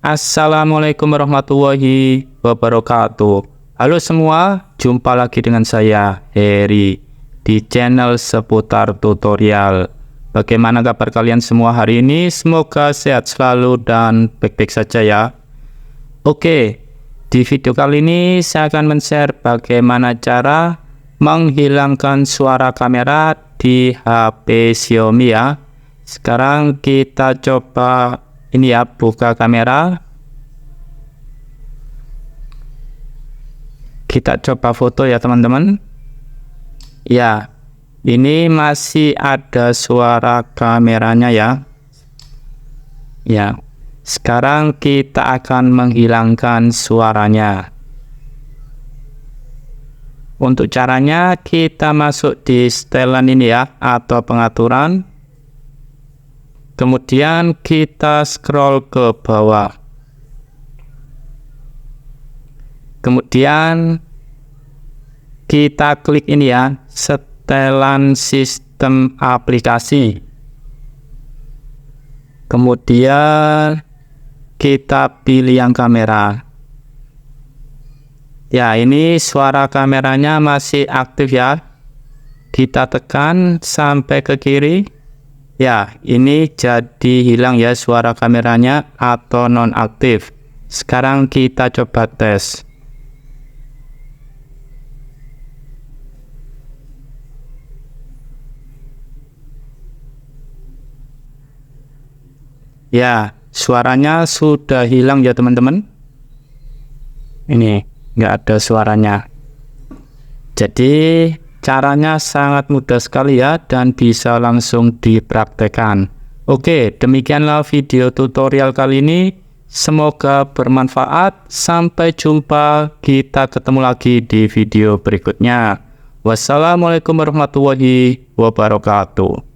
Assalamualaikum warahmatullahi wabarakatuh. Halo semua, jumpa lagi dengan saya Heri di channel seputar tutorial. Bagaimana kabar kalian semua hari ini? Semoga sehat selalu dan baik-baik saja ya. Oke, di video kali ini saya akan men-share bagaimana cara menghilangkan suara kamera di HP Xiaomi ya. Sekarang kita coba ini ya, buka kamera. Kita coba foto ya teman-teman. Ya, ini masih ada suara kameranya ya. Ya, sekarang kita akan menghilangkan suaranya. Untuk caranya kita masuk di setelan ini ya, atau pengaturan. Kemudian kita scroll ke bawah. Kemudian kita klik ini ya, setelan sistem aplikasi. Kemudian kita pilih yang kamera. Ya, ini suara kameranya masih aktif ya. Kita tekan sampai ke kiri. Ya, ini jadi hilang ya suara kameranya atau nonaktif. Sekarang kita coba tes. Ya, suaranya sudah hilang ya teman-teman. Ini nggak ada suaranya. Jadi caranya sangat mudah sekali ya, dan bisa langsung dipraktekkan. Oke, demikianlah video tutorial kali ini. Semoga bermanfaat. Sampai jumpa, kita ketemu lagi di video berikutnya. Wassalamualaikum warahmatullahi wabarakatuh.